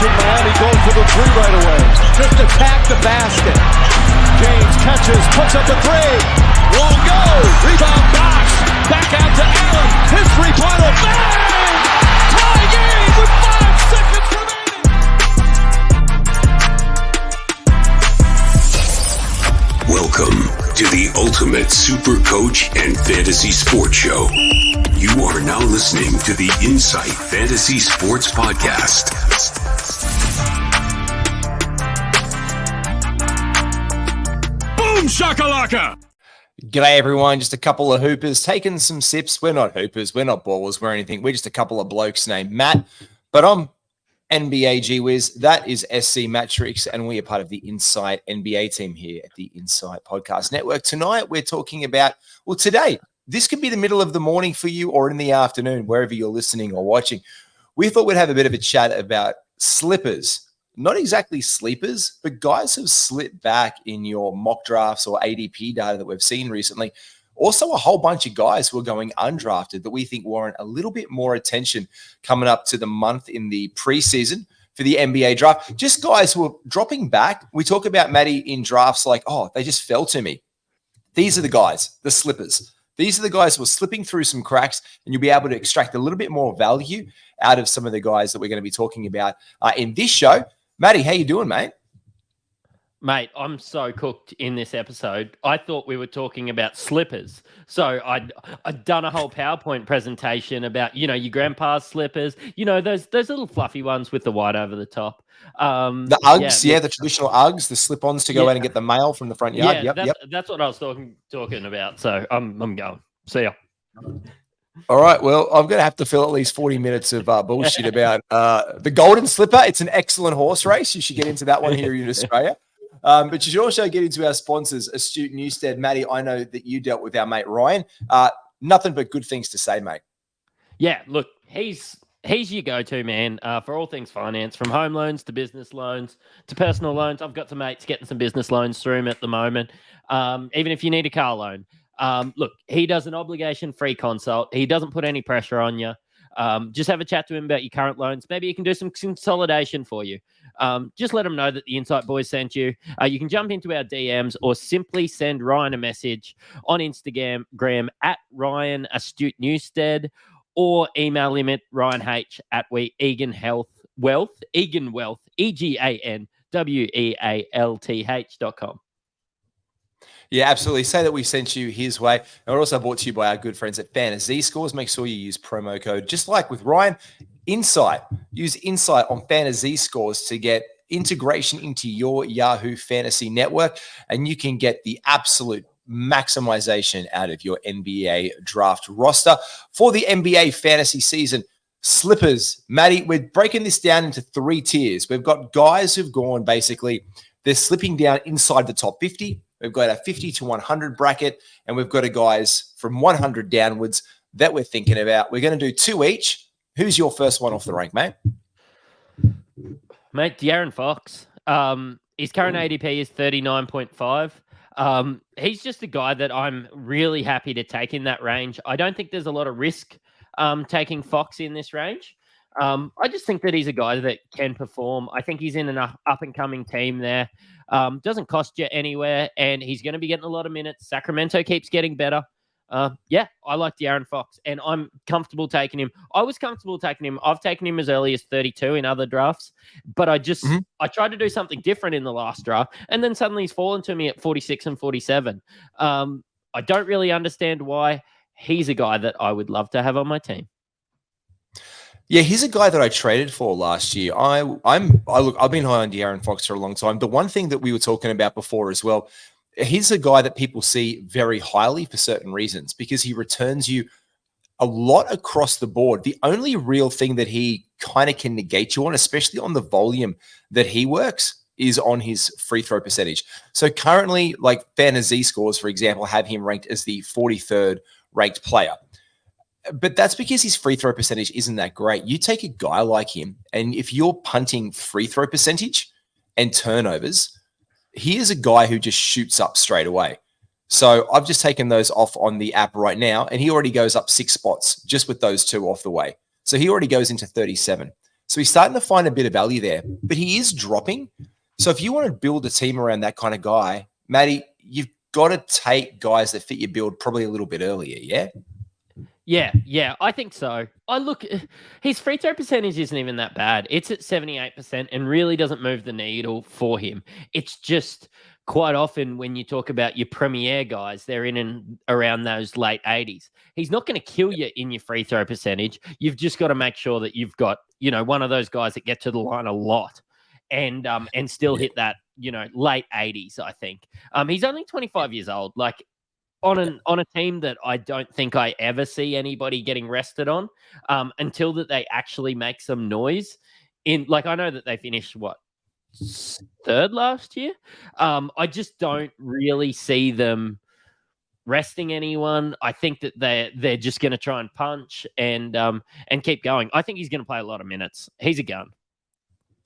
watching Miami go for the three right away. Just attack the basket. James catches, puts up the three. Won't go. Rebound box. Back out to Allen. His three-pointer. Bang! Tie game with 5 seconds remaining. Welcome to the Ultimate Super Coach and Fantasy Sports Show. You are now listening to the Insight Fantasy Sports Podcast. Boom shakalaka! G'day everyone, just a couple of hoopers taking some sips. We're not hoopers, we're not ballers, we're anything. We're just a couple of blokes named Matt, but I'm NBA G-Wiz. That is SC Mattrix, and we are part of the Insight NBA team here at the Insight Podcast Network. Tonight, we're talking about, well, today, this could be the middle of the morning for you or in the afternoon, wherever you're listening or watching. We thought we'd have a bit of a chat about slippers. Not exactly sleepers, but guys have slipped back in your mock drafts or ADP data that we've seen recently. Also, a whole bunch of guys who are going undrafted that we think warrant a little bit more attention coming up to the month in the preseason for the NBA draft. Just guys who are dropping back. We talk about Matty in drafts like, oh, they just fell to me. These are the guys, the slippers. These are the guys who are slipping through some cracks, and you'll be able to extract a little bit more value out of some of the guys that we're going to be talking about in this show. Matty, how you doing, mate? Mate, I'm so cooked in this episode. I thought we were talking about slippers. So I'd done a whole PowerPoint presentation about, your grandpa's slippers, those little fluffy ones with the white over the top. The Uggs, the traditional Uggs, the slip-ons to go out and get the mail from the front yard. That's what I was talking about. So I'm going. See ya. All right. Well, I'm going to have to fill at least 40 minutes of bullshit about the Golden Slipper. It's an excellent horse race. You should get into that one here in Australia. But you should also get into our sponsors, Astute Newstead. Matty, I know that you dealt with our mate Ryan. Nothing but good things to say, mate. Yeah, look, he's your go-to man for all things finance, from home loans to business loans to personal loans. I've got some mates getting some business loans through him at the moment. Even if you need a car loan. Look, he does an obligation-free consult. He doesn't put any pressure on you. Just have a chat to him about your current loans. Maybe he can do some consolidation for you. Just let him know that the Insight Boys sent you. You can jump into our DMs or simply send Ryan a message on Instagram at Ryan Astute Newstead, or email him at ryanh@eganwealth, EganWealth.com. Yeah, absolutely. Say that we sent you his way. And we're also brought to you by our good friends at Fantasy Scores. Make sure you use promo code, just like with Ryan, Insight. Use Insight on Fantasy Scores to get integration into your Yahoo Fantasy network, and you can get the absolute maximization out of your NBA draft roster for the NBA fantasy season. Slippers, Matty, we're breaking this down into 3 tiers. We've got guys who've gone basically, they're slipping down inside the top 50. We've got a 50 to 100 bracket, and we've got a guys from 100 downwards that we're thinking about. We're going to do 2 each. Who's your first one off the rank, mate? Mate, De'Aaron Fox. His current ADP is 39.5. He's just a guy that I'm really happy to take in that range. I don't think there's a lot of risk taking Fox in this range. I just think that he's a guy that can perform. I think he's in an up-and-coming team there. Doesn't cost you anywhere, and he's going to be getting a lot of minutes. Sacramento keeps getting better. I like De'Aaron Fox, and I'm comfortable taking him. I was comfortable taking him. I've taken him as early as 32 in other drafts, but I tried to do something different in the last draft, and then suddenly he's fallen to me at 46 and 47. I don't really understand why. He's a guy that I would love to have on my team. Yeah, he's a guy that I traded for last year. I've been high on De'Aaron Fox for a long time. The one thing that we were talking about before as well, he's a guy that people see very highly for certain reasons because he returns you a lot across the board. The only real thing that he kind of can negate you on, especially on the volume that he works, is on his free throw percentage. So currently, like Fantasy Scores, for example, have him ranked as the 43rd ranked player. But that's because his free throw percentage isn't that great. You take a guy like him, and if you're punting free throw percentage and turnovers, he is a guy who just shoots up straight away. So I've just taken those off on the app right now, and he already goes up 6 spots just with those 2 off the way. So he already goes into 37. So he's starting to find a bit of value there, but he is dropping. So if you want to build a team around that kind of guy, Matty, you've got to take guys that fit your build probably a little bit earlier, yeah? Yeah, I think so. His free throw percentage isn't even that bad. It's at 78% and really doesn't move the needle for him. It's just quite often when you talk about your premier guys, they're in and around those late 80s. He's not going to kill you in your free throw percentage. You've just got to make sure that you've got, one of those guys that get to the line a lot and still hit that, late 80s, I think. He's only 25 years old. Like, on a team that I don't think I ever see anybody getting rested on until that they actually make some noise. I know that they finished third last year. I just don't really see them resting anyone. I think that they're just going to try and punch and keep going. I think he's going to play a lot of minutes. He's a gun.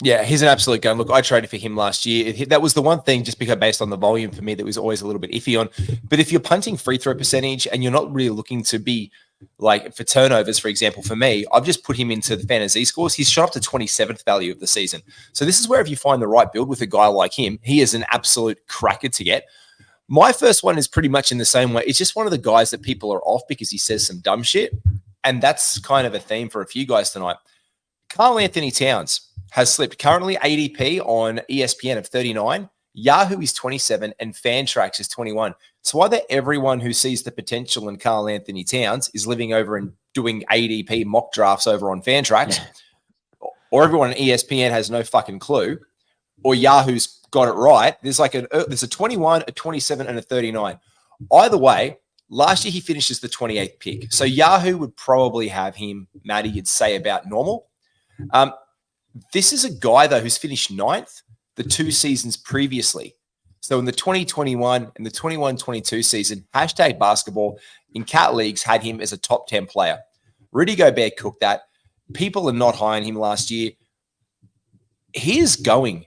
Yeah, he's an absolute gun. Look, I traded for him last year. That was the one thing, just because based on the volume for me, that was always a little bit iffy on. But if you're punting free throw percentage and you're not really looking to be like for turnovers, for example, for me, I've just put him into the fantasy scores. He's shot up to 27th value of the season. So this is where if you find the right build with a guy like him, he is an absolute cracker to get. My first one is pretty much in the same way. It's just one of the guys that people are off because he says some dumb shit. And that's kind of a theme for a few guys tonight. Karl Anthony Towns has slipped. Currently ADP on ESPN of 39, Yahoo is 27, and Fantrax is 21. So either everyone who sees the potential in Karl Anthony Towns is living over and doing ADP mock drafts over on Fantrax, or everyone on ESPN has no fucking clue, or Yahoo's got it right. There's there's a 21, a 27, and a 39. Either way, last year he finishes the 28th pick. So Yahoo would probably have him, Matty, you'd say about normal. This is a guy, though, who's finished 9th the 2 seasons previously. So in the 2021 and the 21-22 season, hashtag basketball in cat leagues had him as a top 10 player. Rudy Gobert cooked that. People are not high on him last year. He is going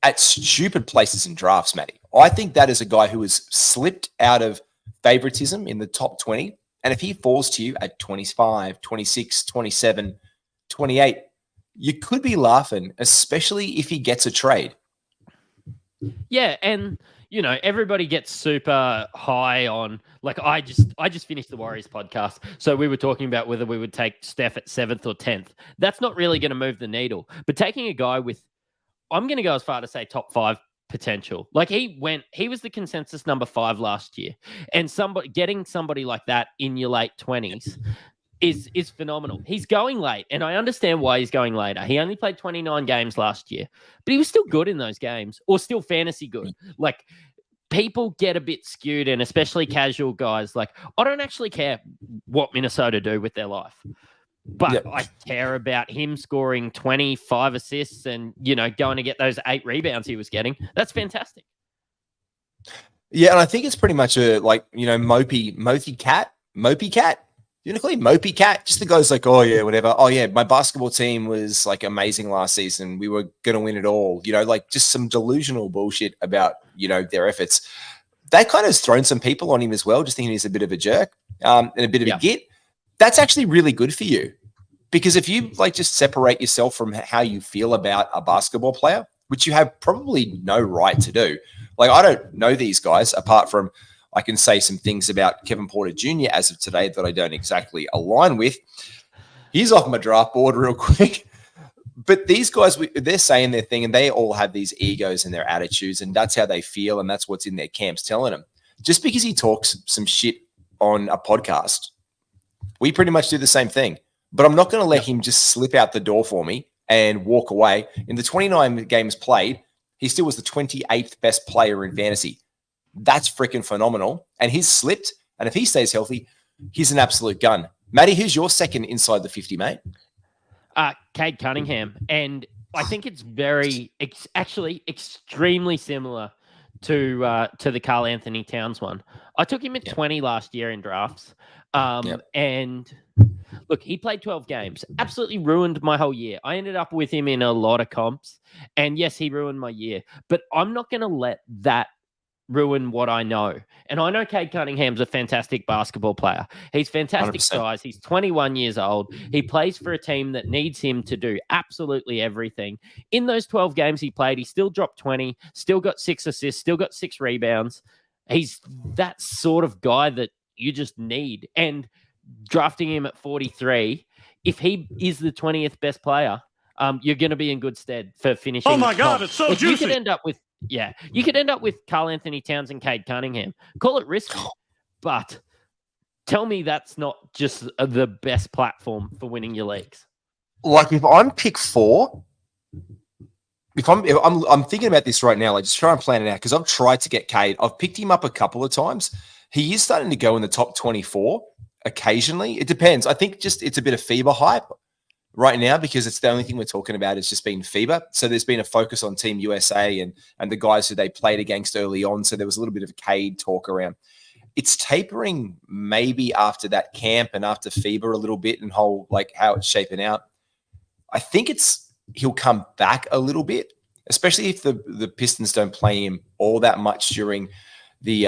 at stupid places in drafts, Matty. I think that is a guy who has slipped out of favoritism in the top 20. And if he falls to you at 25, 26, 27, 28, you could be laughing, especially if he gets a trade. Yeah, and everybody gets super high on I just finished the Warriors podcast, so we were talking about whether we would take Steph at 7th or 10th. That's not really going to move the needle. But taking a guy with, I'm going to go as far to say top 5 potential. He was the consensus number 5 last year, and getting somebody like that in your late 20s. Is phenomenal. He's going late, and I understand why he's going later. He only played 29 games last year, but he was still good in those games, or still fantasy good. People get a bit skewed, and especially casual guys. I don't actually care what Minnesota do with their life, but I care about him scoring 25 assists and, going to get those 8 rebounds he was getting. That's fantastic. Yeah, and I think it's pretty much a, mopey cat. You want to call him Mopey Cat? Just the guy's like, oh, yeah, whatever. Oh, yeah, my basketball team was, amazing last season. We were going to win it all. Just some delusional bullshit about, their efforts. That kind of has thrown some people on him as well, just thinking he's a bit of a jerk and a bit of a git. That's actually really good for you. Because if you, just separate yourself from how you feel about a basketball player, which you have probably no right to do. I don't know these guys apart from I can say some things about Kevin Porter Jr. as of today that I don't exactly align with. He's off my draft board real quick. But these guys, they're saying their thing, and they all have these egos and their attitudes, and that's how they feel, and that's what's in their camps telling them. Just because he talks some shit on a podcast, we pretty much do the same thing. But I'm not going to let him just slip out the door for me and walk away. In the 29 games played, he still was the 28th best player in fantasy. That's freaking phenomenal. And he's slipped. And if he stays healthy, he's an absolute gun. Matty, who's your second inside the 50, mate? Cade Cunningham. And I think it's actually extremely similar to the Karl Anthony Towns one. I took him at 20 last year in drafts. And look, he played 12 games. Absolutely ruined my whole year. I ended up with him in a lot of comps. And yes, he ruined my year. But I'm not going to let that ruin what I know. And I know Cade Cunningham's a fantastic basketball player. He's fantastic 100%. size. He's 21 years old. He plays for a team that needs him to do absolutely everything. In those 12 games he played, he still dropped 20, still got 6 assists, still got 6 rebounds. He's that sort of guy that you just need. And drafting him at 43, if he is the 20th best player, you're going to be in good stead for finishing. Oh my God, it's so juicy. You could end up with Karl Anthony Towns and Cade Cunningham. Call it risky, but tell me that's not just the best platform for winning your leagues. Like if I'm pick 4, if I'm thinking about this right now, like just try and plan it out because I've tried to get Cade. I've picked him up a couple of times. He is starting to go in the top 24 occasionally. It depends. I think just it's a bit of FIBA hype right now because it's the only thing we're talking about is just been FIBA. So there's been a focus on Team USA and the guys who they played against early on. So there was a little bit of Cade talk around. It's tapering maybe after that camp and after FIBA a little bit and how it's shaping out. I think he'll come back a little bit, especially if the Pistons don't play him all that much during the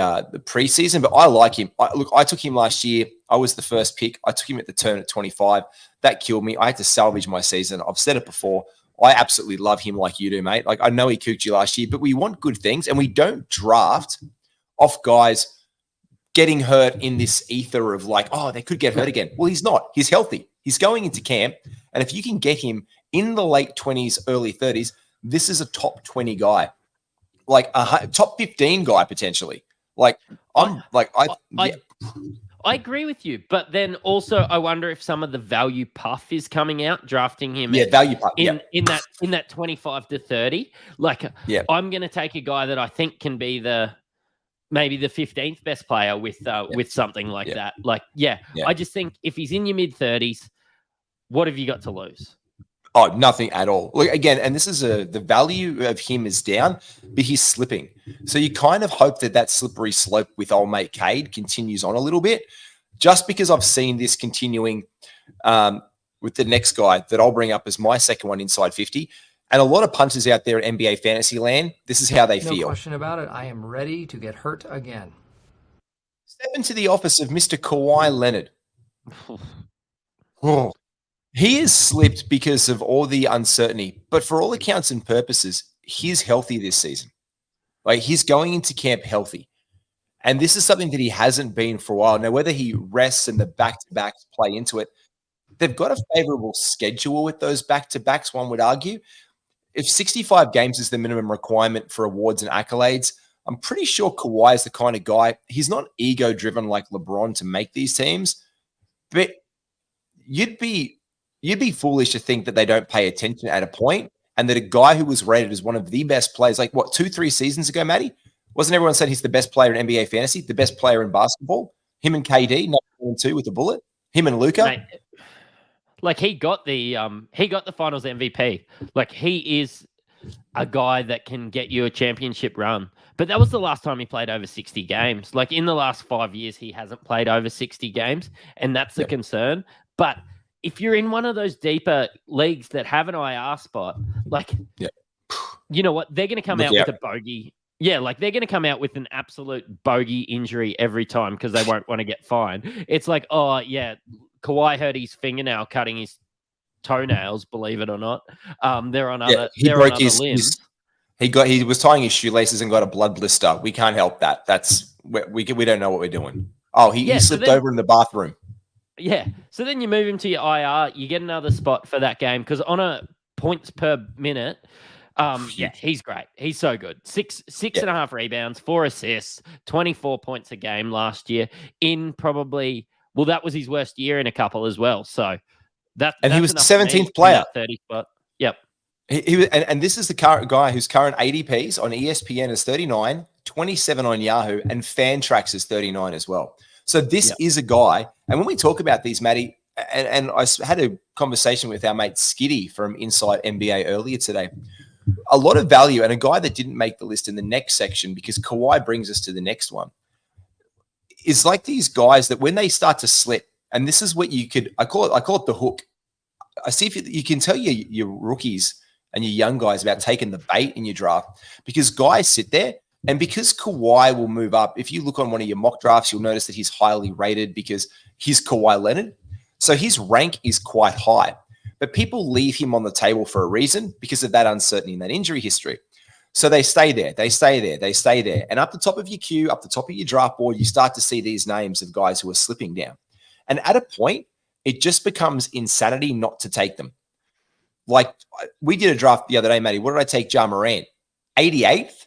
preseason. But I like him. I took him last year. I was the first pick. I took him at the turn at 25. That killed me. I had to salvage my season. I've said it before. I absolutely love him like you do, mate. Like I know he cooked you last year, but we want good things and we don't draft off guys getting hurt in this ether of like, oh, they could get hurt again. Well, he's not. He's healthy. He's going into camp. And if you can get him in the late 20s, early 30s, this is a top 20 guy, like a top 15 guy potentially. I agree with you, but then also I wonder if some of the value puff is coming out, drafting him. Value puff in that 25 to 30. I'm going to take a guy that I think can be maybe the 15th best player with something like that. I just think if he's in your mid 30s, what have you got to lose? Oh, nothing at all. Look, again, and this is the value of him is down, but he's slipping. So you kind of hope that slippery slope with old mate Cade continues on a little bit, just because I've seen this continuing with the next guy that I'll bring up as my second one inside 50. And a lot of punters out there at NBA fantasy land, this is how they feel. No question about it. I am ready to get hurt again. Step into the office of Mr. Kawhi Leonard. He has slipped because of all the uncertainty, but for all accounts and purposes, he's healthy this season. Like he's going into camp healthy. And this is something that he hasn't been for a while. Now, whether he rests and the back-to-backs play into it, they've got a favorable schedule with those back-to-backs, one would argue. If 65 games is the minimum requirement for awards and accolades, I'm pretty sure Kawhi is the kind of guy, he's not ego-driven like LeBron to make these teams, but you'd be foolish to think that they don't pay attention at a point and that a guy who was rated as one of the best players, like 2-3 seasons ago, Matty, wasn't everyone saying he's the best player in NBA fantasy, the best player in basketball? Him and KD, number 1 and 2 with a bullet. Him and Luka. Mate, like he got the finals MVP. Like he is a guy that can get you a championship run. But that was the last time he played over 60 games. Like in the last 5 years, he hasn't played over 60 games. And that's the concern. But if you're in one of those deeper leagues that have an IR spot, you know what? They're going to come out with a bogey. Yeah, like they're going to come out with an absolute bogey injury every time because they won't want to get fined. It's like, oh, yeah, Kawhi hurt his fingernail cutting his toenails, believe it or not. They're on other limbs. He was tying his shoelaces and got a blood blister. We can't help that. We don't know what we're doing. Oh, he slipped over in the bathroom. Yeah. So then you move him to your IR, you get another spot for that game because on a points per minute, he's great. He's so good. Six and a half rebounds, 4 assists, 24 points a game last year in that was his worst year in a couple as well. So he was the 17th player. 30 spot. Yep. And this is the current guy whose current ADPs on ESPN is 39, 27 on Yahoo, and Fantrax is 39 as well. So this is a guy, and when we talk about these, Matty, and I had a conversation with our mate Skiddy from Inside NBA earlier today, a lot of value, and a guy that didn't make the list in the next section because Kawhi brings us to the next one, is like these guys that when they start to slip, and this is what I call it the hook. I see if you can tell your rookies and your young guys about taking the bait in your draft because guys sit there, And because Kawhi will move up, if you look on one of your mock drafts, you'll notice that he's highly rated because he's Kawhi Leonard. So his rank is quite high. But people leave him on the table for a reason because of that uncertainty and that injury history. So they stay there, they stay there, they stay there. And up the top of your queue, up the top of your draft board, you start to see these names of guys who are slipping down. And at a point, it just becomes insanity not to take them. Like we did a draft the other day, Matty. What did I take Ja Morant? 88th?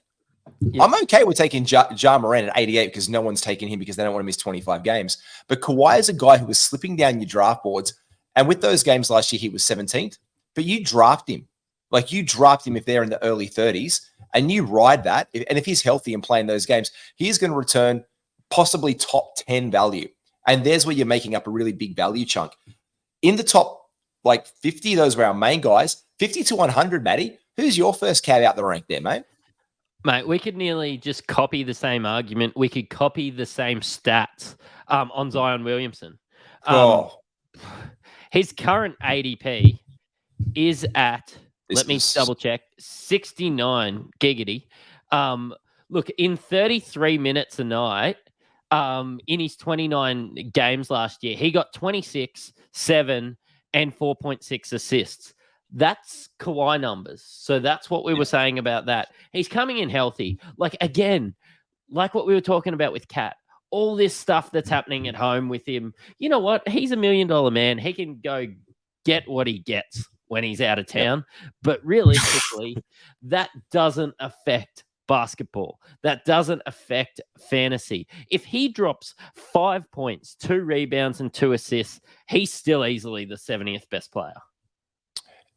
Yeah. I'm okay with taking Ja Morant at 88 because no one's taking him because they don't want to miss 25 games. But Kawhi is a guy who was slipping down your draft boards. And with those games last year, he was 17th. But you draft him. Like you draft him if they're in the early 30s and you ride that. And if he's healthy and playing those games, he's going to return possibly top 10 value. And there's where you're making up a really big value chunk. In the top like 50, those were our main guys. 50 to 100, Matty. Who's your first cat out the rank there, mate? Mate, we could nearly just copy the same argument. We could copy the same stats on Zion Williamson. His current ADP is at, let me double check, 69 giggity. Look, in 33 minutes a night, in his 29 games last year, he got 26, 7, and 4.6 assists. That's Kawhi numbers. So that's what we were saying about that. He's coming in healthy. Like, again, like what we were talking about with Cat, all this stuff that's happening at home with him. You know what? He's $1 million man. He can go get what he gets when he's out of town. But realistically, that doesn't affect basketball. That doesn't affect fantasy. If he drops 5 points, 2 rebounds, and 2 assists, he's still easily the 70th best player.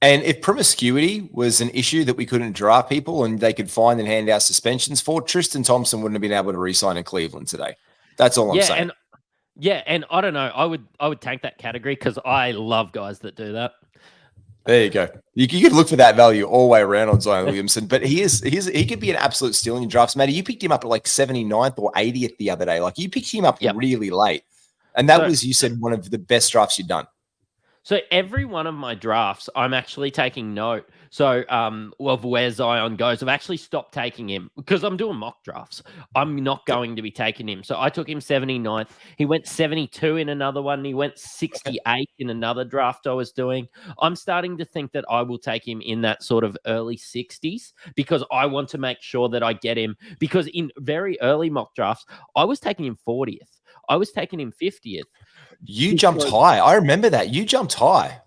And if promiscuity was an issue that we couldn't draft people and they could find and hand out suspensions for, Tristan Thompson wouldn't have been able to re-sign in Cleveland today. That's all I'm saying. And I don't know. I would tank that category because I love guys that do that. There you go. You could look for that value all the way around on Zion Williamson, but he could be an absolute steal in your drafts. Matty, you picked him up at like 79th or 80th the other day. Like you picked him up really late. And that was, you said, one of the best drafts you've done. So every one of my drafts, I'm actually taking note. So of where Zion goes, I've actually stopped taking him because I'm doing mock drafts. I'm not going to be taking him. So I took him 79th. He went 72 in another one. He went 68 in another draft I was doing. I'm starting to think that I will take him in that sort of early 60s because I want to make sure that I get him. Because in very early mock drafts, I was taking him 40th. I was taking him 50th. You jumped high. I remember that. You jumped high.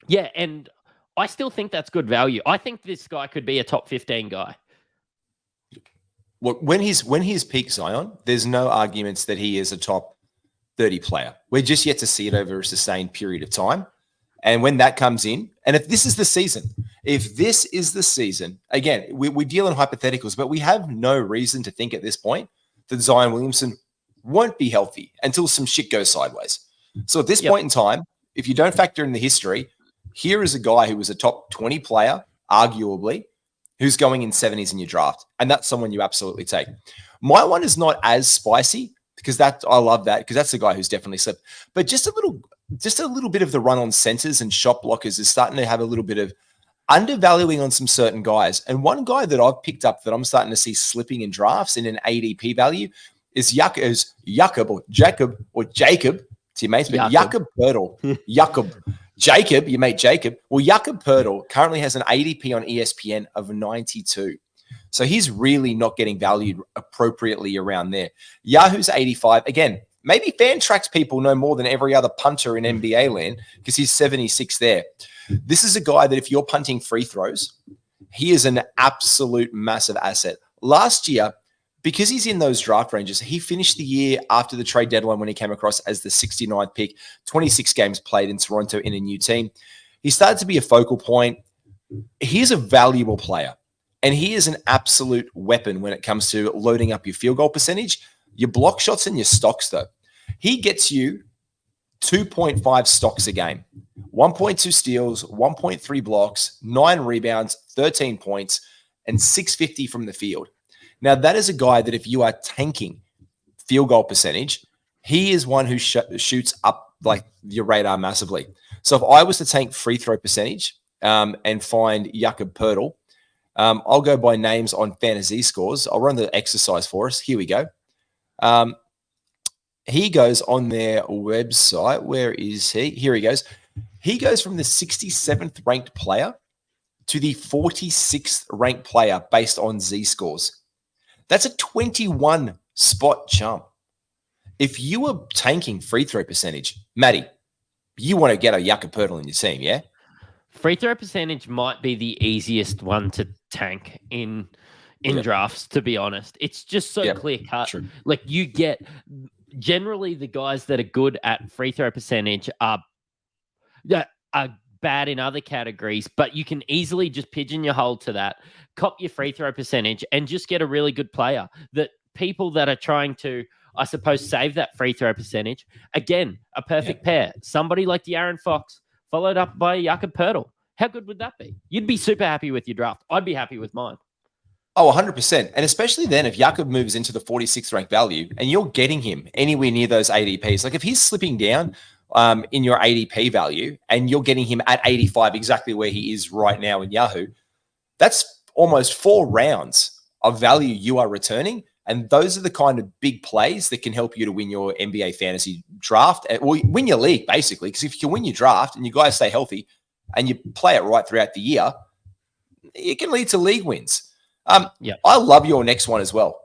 Yeah, and I still think that's good value. I think this guy could be a top 15 guy. Well, when he's peak Zion, there's no arguments that he is a top 30 player. We're just yet to see it over a sustained period of time. And when that comes in, and if this is the season, again, we deal in hypotheticals, but we have no reason to think at this point that Zion Williamson won't be healthy until some shit goes sideways. So at this point in time, if you don't factor in the history, here is a guy who was a top 20 player, arguably, who's going in 70s in your draft. And that's someone you absolutely take. My one is not as spicy because I love that because that's the guy who's definitely slipped. But just a little bit of the run on centers and shot blockers is starting to have a little bit of undervaluing on some certain guys. And one guy that I've picked up that I'm starting to see slipping in drafts in an ADP value is Jakob, to your mates, but Jakob Poeltl. Jacob, your mate Jacob. Well, Jakob Poeltl currently has an ADP on ESPN of 92. So he's really not getting valued appropriately around there. Yahoo's 85. Again, maybe Fantrax people know more than every other punter in NBA land because he's 76 there. This is a guy that if you're punting free throws, he is an absolute massive asset. Last year, because he's in those draft ranges, he finished the year after the trade deadline when he came across as the 69th pick, 26 games played in Toronto in a new team. He started to be a focal point. He's a valuable player, and he is an absolute weapon when it comes to loading up your field goal percentage, your block shots, and your stocks, though. He gets you 2.5 stocks a game, 1.2 steals, 1.3 blocks, 9 rebounds, 13 points, and 650 from the field. Now, that is a guy that if you are tanking field goal percentage, he is one who shoots up like your radar massively. So if I was to tank free throw percentage and find Jakob Poeltl, I'll go by names on fantasy scores. I'll run the exercise for us. Here we go. He goes on their website. Where is he? Here he goes. He goes from the 67th ranked player to the 46th ranked player based on Z scores. That's a 21 spot jump. If you were tanking free throw percentage, Matty, you want to get a Yucca Purtle in your team, yeah? Free throw percentage might be the easiest one to tank in drafts, to be honest. It's just so clear cut. True. Like, you get generally the guys that are good at free throw percentage are bad in other categories, but you can easily just pigeonhole to that, cop your free throw percentage, and just get a really good player. That people that are trying to, I suppose, save that free throw percentage, again, a perfect pair. Somebody like De'Aaron Fox followed up by Yucca Purtle. How good would that be? You'd be super happy with your draft. I'd be happy with mine. Oh, 100%. And especially then if Jakob moves into the 46th ranked value and you're getting him anywhere near those ADPs, like if he's slipping down in your ADP value and you're getting him at 85, exactly where he is right now in Yahoo, that's almost 4 rounds of value you are returning. And those are the kind of big plays that can help you to win your NBA fantasy draft, or win your league, basically. Because if you can win your draft and you guys stay healthy and you play it right throughout the year, it can lead to league wins. I love your next one as well.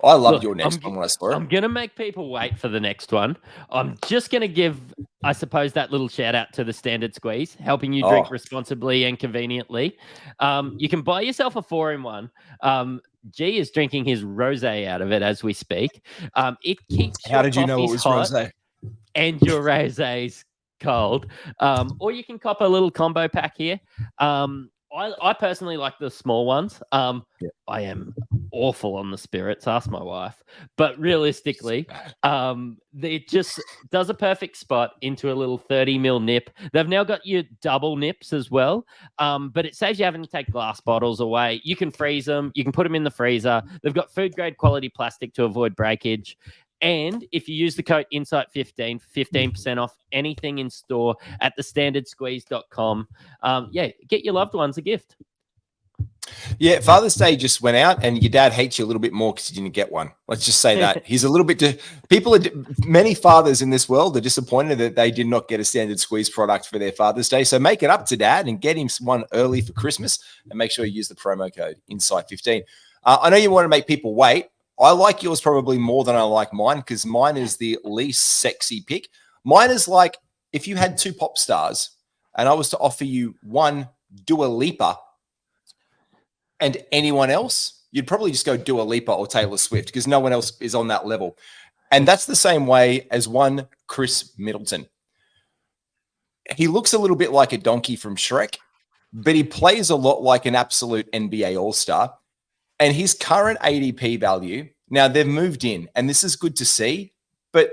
I love your next one when I saw it. I'm going to make people wait for the next one. I'm just going to give, I suppose, that little shout out to the Standard Squeeze, helping you drink responsibly and conveniently. You can buy yourself a 4-in-1. G is drinking his rosé out of it as we speak. It keeps How did you know it was rosé? And your rosé's cold. Or you can cop a little combo pack here. I personally like the small ones. I am awful on the spirits. Ask my wife. But realistically, it just does a perfect spot into a little 30 ml nip. They've now got your double nips as well. But it saves you having to take glass bottles away. You can freeze them. You can put them in the freezer. They've got food grade quality plastic to avoid breakage. And if you use the code INSIGHT15, 15% off anything in store at thestandardsqueeze.com. Get your loved ones a gift. Yeah, Father's Day just went out and your dad hates you a little bit more because you didn't get one. Let's just say that. He's a little bit... many fathers in this world are disappointed that they did not get a Standard Squeeze product for their Father's Day. So make it up to dad and get him one early for Christmas and make sure you use the promo code INSIGHT15. I know you want to make people wait. I like yours probably more than I like mine because mine is the least sexy pick. Mine is like if you had 2 pop stars and I was to offer you one Dua Lipa and anyone else, you'd probably just go Dua Lipa or Taylor Swift because no one else is on that level. And that's the same way as one Chris Middleton. He looks a little bit like a donkey from Shrek, but he plays a lot like an absolute NBA All-Star. And his current ADP value, now they've moved in, and this is good to see, but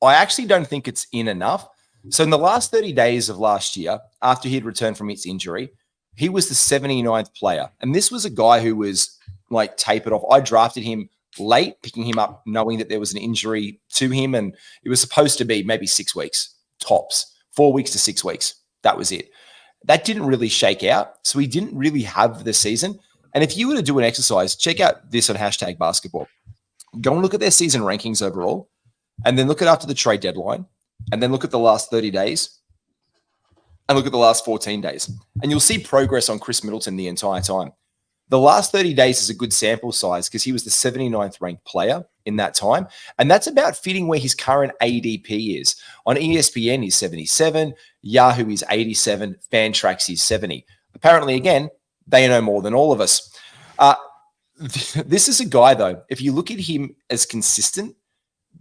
I actually don't think it's in enough. So in the last 30 days of last year, after he had returned from his injury, he was the 79th player. And this was a guy who was like tapered off. I drafted him late, picking him up, knowing that there was an injury to him. And it was supposed to be maybe 6 weeks, tops, 4 weeks to 6 weeks. That was it. That didn't really shake out. So he didn't really have the season. And if you were to do an exercise, check out this on #basketball. Go and look at their season rankings overall, and then look at after the trade deadline, and then look at the last 30 days, and look at the last 14 days. And you'll see progress on Chris Middleton the entire time. The last 30 days is a good sample size because he was the 79th ranked player in that time. And that's about fitting where his current ADP is. On ESPN, he's 77. Yahoo is 87. Fantrax is 70. Apparently, again, they know more than all of us. This is a guy, though, if you look at him as consistent,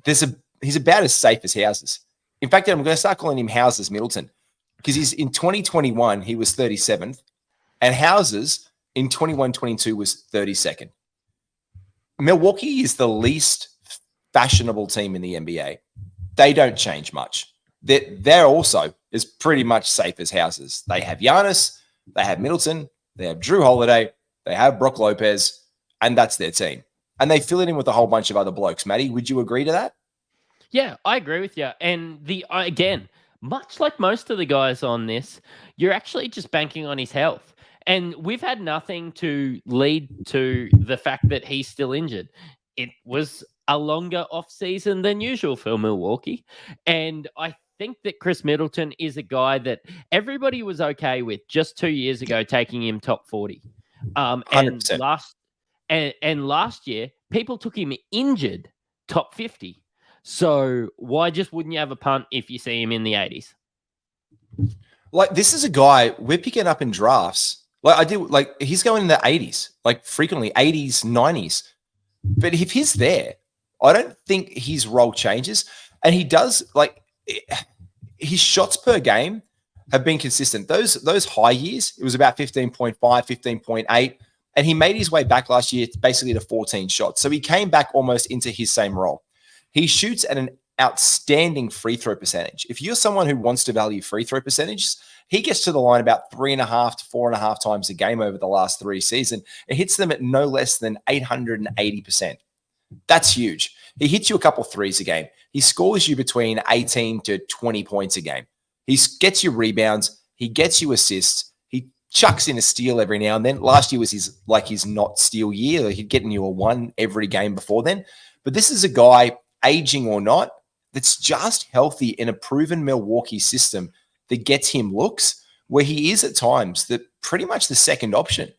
he's about as safe as Houses. In fact, I'm going to start calling him Houses Middleton because he's in 2021, he was 37th, and Houses in 21-22 was 32nd. Milwaukee is the least fashionable team in the NBA. They don't change much. They're also as pretty much safe as Houses. They have Giannis, they have Middleton, they have Drew Holiday, they have Brook Lopez, and that's their team. And they fill it in with a whole bunch of other blokes. Matty, would you agree to that? Yeah, I agree with you. And again, much like most of the guys on this, you're actually just banking on his health. And we've had nothing to lead to the fact that he's still injured. It was a longer off season than usual for Milwaukee. And I think that Chris Middleton is a guy that everybody was okay with just 2 years ago, taking him top 40. And 100%. last year, people took him injured top 50. So why just wouldn't you have a punt if you see him in the 80s? Like, this is a guy we're picking up in drafts. He's going in the 80s, like frequently 80s, 90s. But if he's there, I don't think his role changes. And he does, his shots per game have been consistent. Those high years, it was about 15.5, 15.8. And he made his way back last year basically to 14 shots. So he came back almost into his same role. He shoots at an outstanding free throw percentage. If you're someone who wants to value free throw percentages, he gets to the line about 3.5 to 4.5 times a game over the last 3 seasons. It hits them at no less than 880%. That's huge. He hits you a couple threes a game. He scores you between 18 to 20 points a game. He gets you rebounds. He gets you assists. He chucks in a steal every now and then. Last year was his not steal year. He'd getting you a 1 every game before then. But this is a guy, aging or not, that's just healthy in a proven Milwaukee system that gets him looks where he is at times pretty much the second option.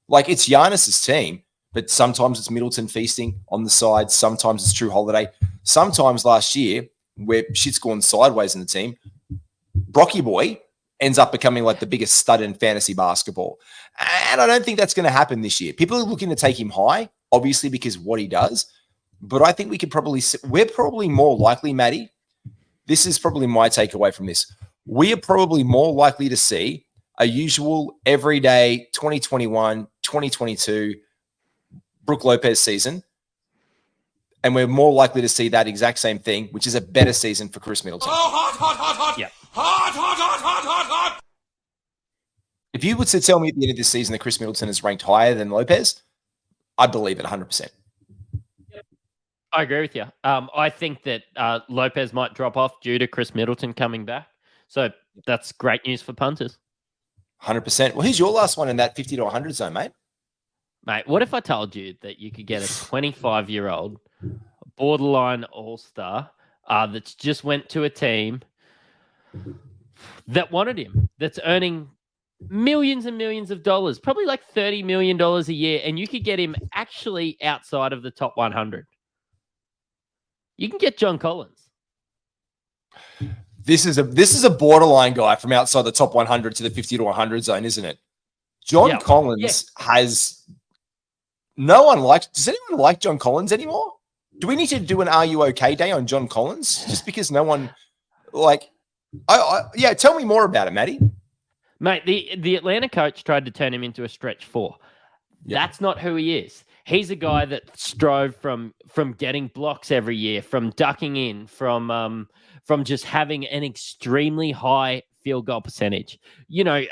Like, it's Giannis's team, but sometimes it's Middleton feasting on the side. Sometimes it's True Holiday. Sometimes last year, where shit's gone sideways in the team, Brocky Boy ends up becoming like the biggest stud in fantasy basketball. And I don't think that's going to happen this year. People are looking to take him high, obviously, because of what he does. But I think we're probably more likely, Matty, this is probably my takeaway from this. We are probably more likely to see a usual everyday 2021, 2022 Brook Lopez season. And we're more likely to see that exact same thing, which is a better season for Chris Middleton. Yeah. If you were to tell me at the end of this season that Chris Middleton is ranked higher than Lopez, I believe it 100%. I agree with you. I think that Lopez might drop off due to Chris Middleton coming back. So that's great news for punters. 100%. Well, who's your last one in that 50 to 100 zone, mate? Mate, what if I told you that you could get a 25-year-old borderline all-star that's just went to a team that wanted him, that's earning millions and millions of dollars, probably like $30 million a year, and you could get him actually outside of the top 100? You can get John Collins. This is a borderline guy from outside the top 100 to the 50 to 100 zone, isn't it? John Collins has no one likes. Does anyone like John Collins anymore? Do we need to do an Are You Okay Day on John Collins just because no one tell me more about it, Matty. Mate, the Atlanta coach tried to turn him into a stretch 4. Yeah. That's not who he is. He's a guy that strove from getting blocks every year, from ducking in, from just having an extremely high field goal percentage. You know,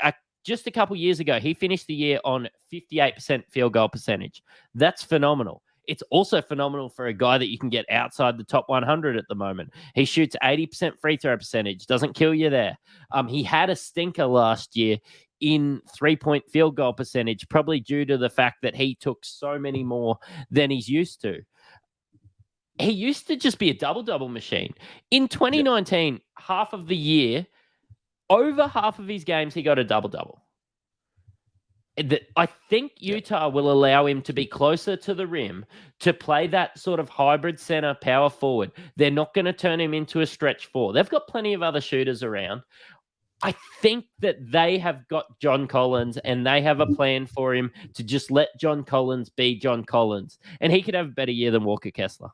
just a couple years ago, he finished the year on 58% field goal percentage. That's phenomenal. It's also phenomenal for a guy that you can get outside the top 100 at the moment. He shoots 80% free throw percentage, doesn't kill you there. He had a stinker last year in 3-point field goal percentage, probably due to the fact that he took so many more than he's used to. He used to just be a double-double machine. In 2019, half of the year, over half of his games, he got a double-double. I think Utah will allow him to be closer to the rim, to play that sort of hybrid center power forward. They're not going to turn him into a stretch 4. They've got plenty of other shooters around. I think that they have got John Collins and they have a plan for him to just let John Collins be John Collins. And he could have a better year than Walker Kessler.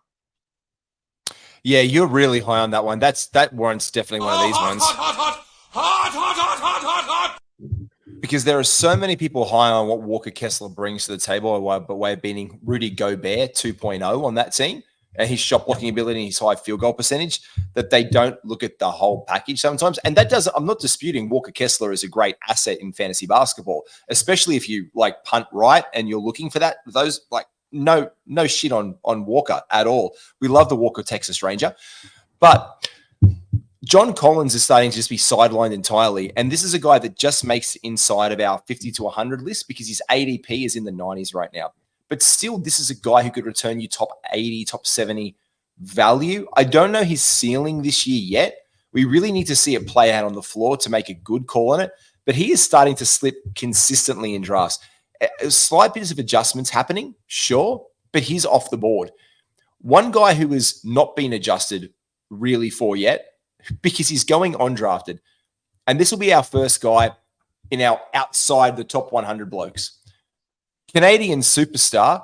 Yeah, you're really high on that one. That warrants definitely one of these ones. Because there are so many people high on what Walker Kessler brings to the table by way of beating Rudy Gobert 2.0 on that team. And his shot blocking ability and his high field goal percentage, that they don't look at the whole package sometimes. And I'm not disputing Walker Kessler is a great asset in fantasy basketball, especially if you punt right and you're looking for that. Those no shit on Walker at all. We love the Walker Texas Ranger. But John Collins is starting to just be sidelined entirely. And this is a guy that just makes inside of our 50 to 100 list because his ADP is in the 90s right now. But still, this is a guy who could return you top 80, top 70 value. I don't know his ceiling this year yet. We really need to see it play out on the floor to make a good call on it. But he is starting to slip consistently in drafts. Slight bits of adjustments happening, sure, but he's off the board. One guy who has not been adjusted really for yet, because he's going undrafted, and this will be our first guy in our outside the top 100 blokes. Canadian superstar,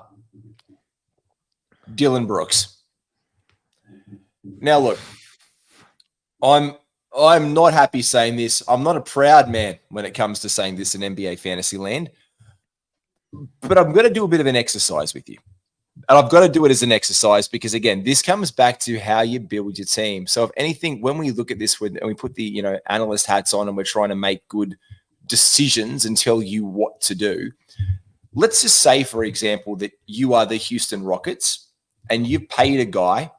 Dylan Brooks. Now, look, I'm not happy saying this. I'm not a proud man when it comes to saying this in NBA fantasy land, but I'm going to do a bit of an exercise with you. And I've got to do it as an exercise because, again, this comes back to how you build your team. So if anything, when we look at this and we put the analyst hats on and we're trying to make good decisions and tell you what to do, let's just say, for example, that you are the Houston Rockets and you've paid a guy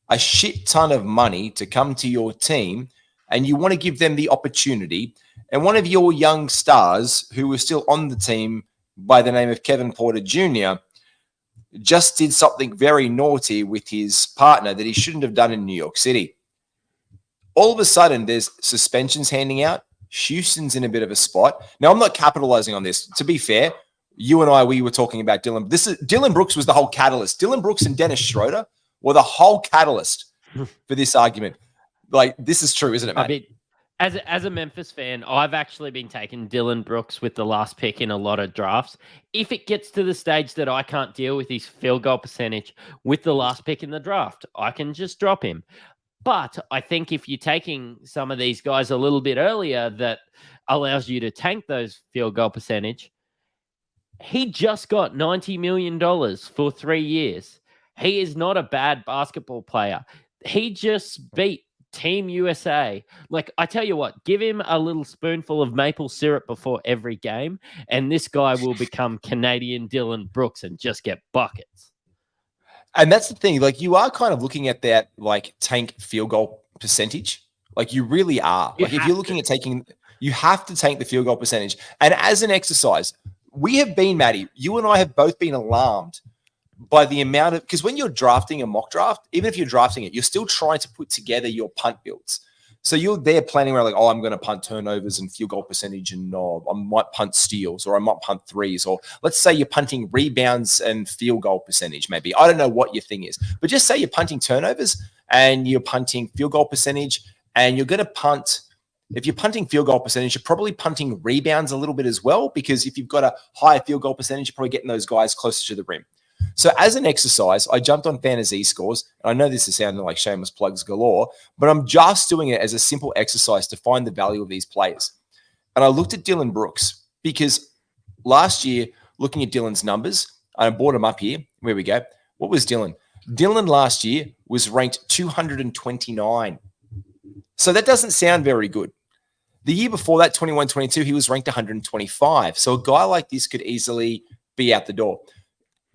a shit ton of money to come to your team and you want to give them the opportunity. And one of your young stars who was still on the team by the name of Kevin Porter Jr. just did something very naughty with his partner that he shouldn't have done in New York City. All of a sudden, there's suspensions handing out. Houston's in a bit of a spot. Now, I'm not capitalizing on this. To be fair, you and I, we were talking about Dylan. Dylan Brooks was the whole catalyst. Dylan Brooks and Dennis Schroeder were the whole catalyst for this argument. Like, this is true, isn't it, Matt? As a Memphis fan, I've actually been taking Dylan Brooks with the last pick in a lot of drafts. If it gets to the stage that I can't deal with his field goal percentage with the last pick in the draft, I can just drop him. But I think if you're taking some of these guys a little bit earlier, that allows you to tank those field goal percentage. He just got $90 million for 3 years. He is not a bad basketball player. He just beat Team USA. Like, I tell you what, give him a little spoonful of maple syrup before every game, and this guy will become Canadian Dylan Brooks and just get buckets. And that's the thing. Like, you are kind of looking at that, like, tank field goal percentage. Like, you really are. Like, if you're looking at taking, you have to tank the field goal percentage. And as an exercise, we have been, Matty, you and I have both been alarmed by the amount of, because when you're drafting a mock draft, even if you're drafting it, you're still trying to put together your punt builds. So you're there planning around like, oh, I'm going to punt turnovers and field goal percentage, and I might punt steals, or I might punt threes, or let's say you're punting rebounds and field goal percentage, maybe. I don't know what your thing is, but just say you're punting turnovers and you're punting field goal percentage, and you're going to punt. If you're punting field goal percentage, you're probably punting rebounds a little bit as well, because if you've got a higher field goal percentage, you're probably getting those guys closer to the rim. So as an exercise, I jumped on Fantasy Scores. I know this is sounding like shameless plugs galore, but I'm just doing it as a simple exercise to find the value of these players. And I looked at Dylan Brooks because last year, looking at Dylan's numbers, I brought him up here. Where we go. What was Dylan? Dylan last year was ranked 229. So that doesn't sound very good. The year before that, 21-22, he was ranked 125. So a guy like this could easily be out the door.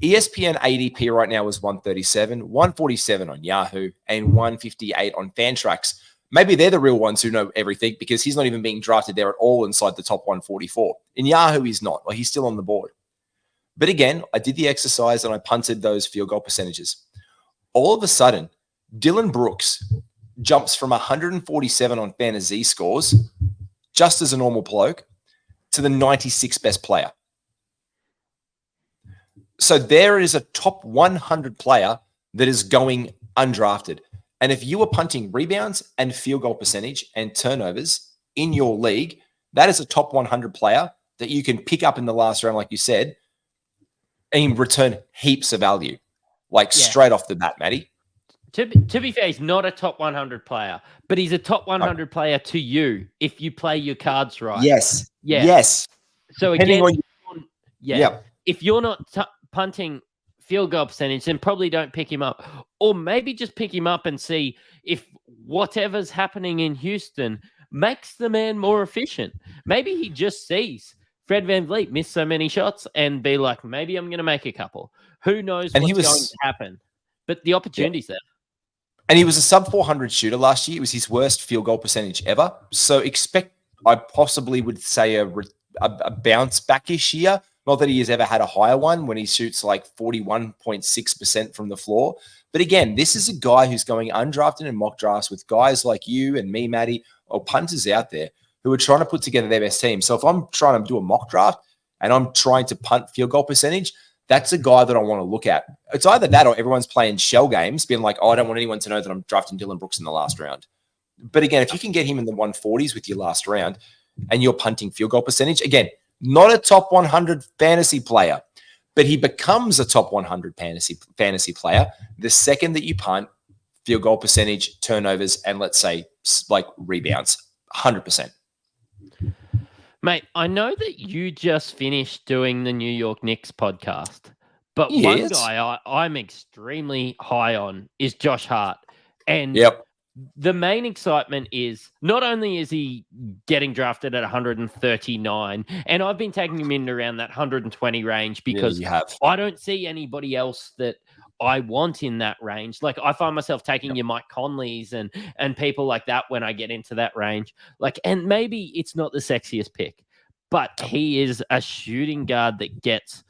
ESPN ADP right now is 137, 147 on Yahoo, and 158 on Fantrax. Maybe they're the real ones who know everything, because he's not even being drafted there at all inside the top 144. In Yahoo, he's not. Like, he's still on the board. But again, I did the exercise and I punted those field goal percentages. All of a sudden, Dylan Brooks jumps from 147 on Fantasy Scores, just as a normal bloke, to the 96th best player. So there is a top 100 player that is going undrafted. And if you are punting rebounds and field goal percentage and turnovers in your league, that is a top 100 player that you can pick up in the last round, like you said, and return heaps of value, straight off the bat, Matty. To be fair, he's not a top 100 player, but he's a top 100 player to you if you play your cards right. Yes. Yeah. Yes. So again, if you're not punting field goal percentage, then probably don't pick him up. Or maybe just pick him up and see if whatever's happening in Houston makes the man more efficient. Maybe he just sees Fred VanVleet miss so many shots and be like, maybe I'm going to make a couple. Who knows what's going to happen? But the opportunity's there. And he was a sub 400 shooter last year. It was his worst field goal percentage ever. So I possibly would say a bounce back-ish year. Not that he has ever had a higher one when he shoots like 41.6% from the floor. But again, this is a guy who's going undrafted in mock drafts with guys like you and me, Matty, or punters out there who are trying to put together their best team. So if I'm trying to do a mock draft and I'm trying to punt field goal percentage, that's a guy that I want to look at. It's either that or everyone's playing shell games, being like, oh, I don't want anyone to know that I'm drafting Dylan Brooks in the last round. But again, if you can get him in the 140s with your last round and you're punting field goal percentage, again, not a top 100 fantasy player, but he becomes a top 100 fantasy player the second that you punt field goal percentage, turnovers, and let's say like rebounds, 100%. Mate, I know that you just finished doing the New York Knicks podcast, but Yes. one guy I'm extremely high on is Josh Hart. And the main excitement is not only is he getting drafted at 139, and I've been taking him in around that 120 range because I don't see anybody else that I want in that range. Like I find myself taking your Mike Conleys and people like that when I get into that range. Like, and maybe it's not the sexiest pick, but he is a shooting guard that gets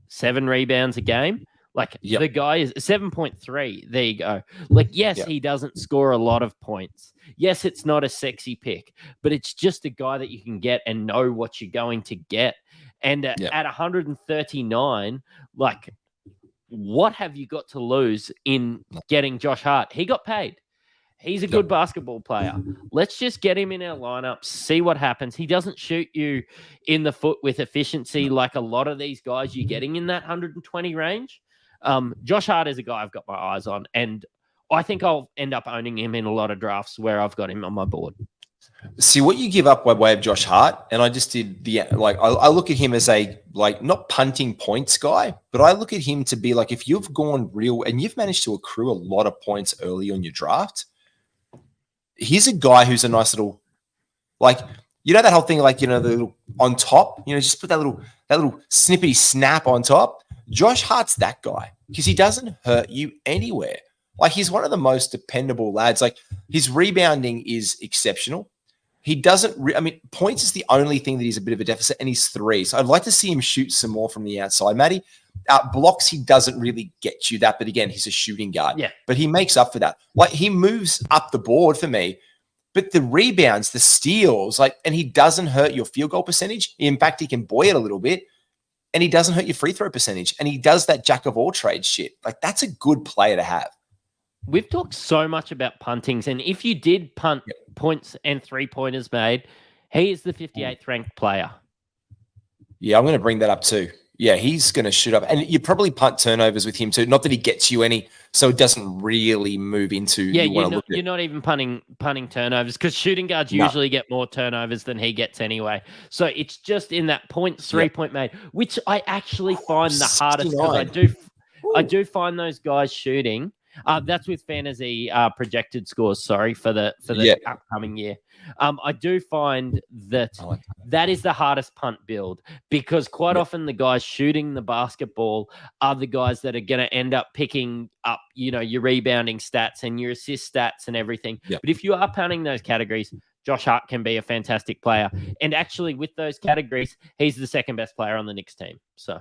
7 rebounds a game. Like the guy is 7.3. There you go. Like, yes, he doesn't score a lot of points. Yes, it's not a sexy pick, but it's just a guy that you can get and know what you're going to get. And at 139, like, what have you got to lose in getting Josh Hart? He got paid. He's a good basketball player. Let's just get him in our lineup, see what happens. He doesn't shoot you in the foot with efficiency like a lot of these guys you're getting in that 120 range. Josh Hart is a guy I've got my eyes on, and I think I'll end up owning him in a lot of drafts where I've got him on my board. See what you give up by way of Josh Hart, and I just did I look at him as a not punting points guy, but I look at him to be like if you've gone real and you've managed to accrue a lot of points early on your draft, he's a guy who's a nice little that whole thing the little on top, just put that little snippety snap on top. Josh Hart's that guy because he doesn't hurt you anywhere. Like he's one of the most dependable lads. Like his rebounding is exceptional. He doesn't, points is the only thing that he's a bit of a deficit, and he's 3. So I'd like to see him shoot some more from the outside, Matty. Blocks, he doesn't really get you that, but again, he's a shooting guard. Yeah. But he makes up for that. Like he moves up the board for me, but the rebounds, the steals, and he doesn't hurt your field goal percentage. In fact, he can buoy it a little bit, and he doesn't hurt your free throw percentage, and he does that jack of all trades shit. Like that's a good player to have. We've talked so much about puntings, and if you did punt points and 3-pointers made, he is the 58th ranked player. Yeah, I'm going to bring that up too. Yeah, he's going to shoot up. And you probably punt turnovers with him too. Not that he gets you any, so it doesn't really move into you're not even punting turnovers because shooting guards usually get more turnovers than he gets anyway. So it's just in that 3-point made, which I actually find the hardest because I do find those guys shooting. That's with fantasy projected scores. Sorry for the upcoming year. I do find that is the hardest punt build because quite often the guys shooting the basketball are the guys that are going to end up picking up, your rebounding stats and your assist stats and everything. But if you are punting those categories, Josh Hart can be a fantastic player. And actually, with those categories, he's the second best player on the Knicks team. So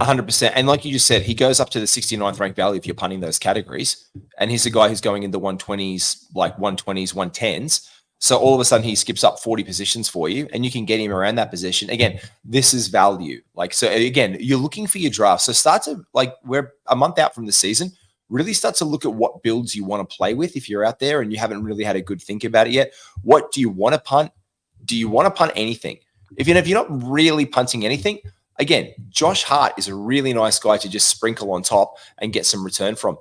100%. And like you just said, he goes up to the 69th ranked value if you're punting those categories. And he's a guy who's going in the 120s, 110s. So all of a sudden he skips up 40 positions for you and you can get him around that position. Again, this is value. So again, you're looking for your draft. So start to we're a month out from the season. Really start to look at what builds you want to play with if you're out there and you haven't really had a good think about it yet. What do you want to punt? Do you want to punt anything? If you're not really punting anything, again, Josh Hart is a really nice guy to just sprinkle on top and get some return from.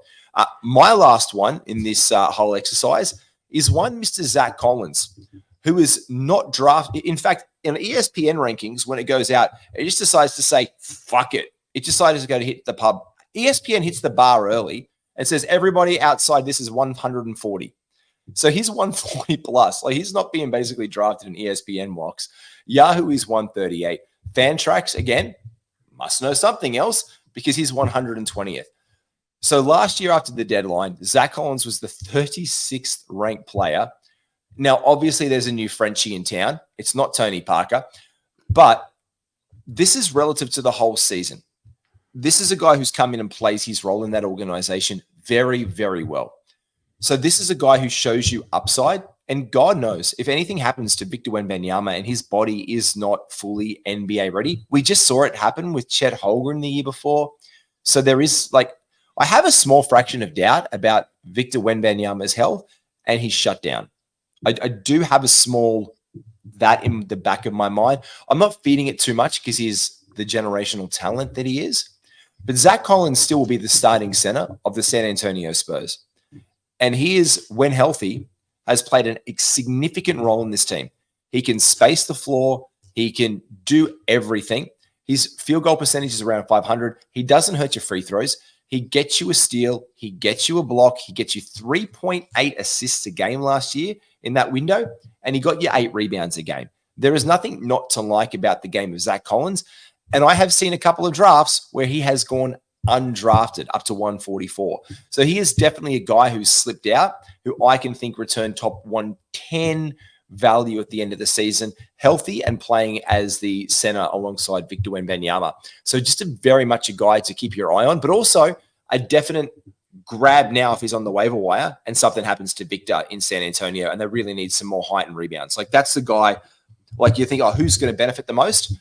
My last one in this whole exercise is one Mr. Zach Collins, who is not drafted. In fact, in ESPN rankings, when it goes out, it just decides to say, fuck it. It decides to go to hit the pub. ESPN hits the bar early and says, everybody outside this is 140. So he's 140 plus. He's not being basically drafted in ESPN mocks. Yahoo is 138. Fantrax, again, must know something else because he's 120th. So last year after the deadline, Zach Collins was the 36th ranked player. Now, obviously, there's a new Frenchie in town. It's not Tony Parker, but this is relative to the whole season. This is a guy who's come in and plays his role in that organization very, very well. So this is a guy who shows you upside. And God knows, if anything happens to Victor Wembanyama and his body is not fully NBA ready, we just saw it happen with Chet Holmgren the year before. So there is I have a small fraction of doubt about Victor Wembanyama's health and his shutdown. I do have a small that in the back of my mind. I'm not feeding it too much because he's the generational talent that he is. But Zach Collins still will be the starting center of the San Antonio Spurs. And he is, when healthy, has played a significant role in this team. He can space the floor. He can do everything. His field goal percentage is around 500. He doesn't hurt your free throws. He gets you a steal. He gets you a block. He gets you 3.8 assists a game last year in that window. And he got you 8 rebounds a game. There is nothing not to like about the game of Zach Collins. And I have seen a couple of drafts where he has gone undrafted up to 144. So he is definitely a guy who's slipped out, who I can think returned top 110 value at the end of the season, healthy and playing as the center alongside Victor Wembanyama. So just very much a guy to keep your eye on, but also a definite grab now if he's on the waiver wire and something happens to Victor in San Antonio and they really need some more height and rebounds. Like that's the guy, like you think, oh, who's going to benefit the most?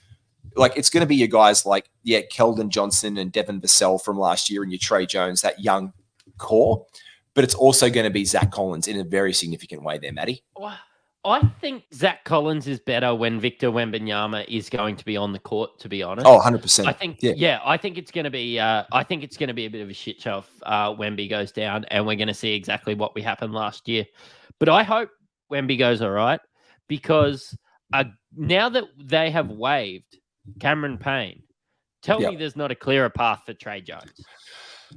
Like it's going to be your guys like, Keldon Johnson and Devin Vassell from last year and your Trey Jones, that young core. But it's also going to be Zach Collins in a very significant way there, Matty. Wow. I think Zach Collins is better when Victor Wembanyama is going to be on the court, to be honest. Oh, 100%. I think, I think it's going to be, a bit of a shit show if Wemby goes down, and we're going to see exactly what we happened last year. But I hope Wemby goes all right, because now that they have waived Cameron Payne, tell me there's not a clearer path for Trey Jones.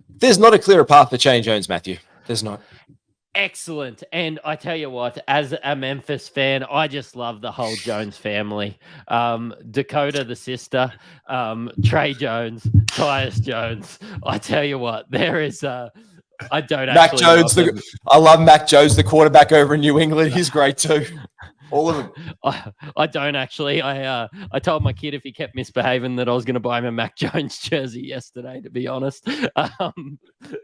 There's not a clearer path for Trey Jones, Matthew. There's not. Excellent. And I tell you what, as a Memphis fan, I just love the whole Jones family. Dakota, the sister, Trey Jones, Tyus Jones. I tell you what, there is I don't Mac Jones. I love Mac Jones, the quarterback over in New England. He's great too. All of them. I don't actually. I told my kid if he kept misbehaving that I was going to buy him a Mac Jones jersey yesterday, to be honest.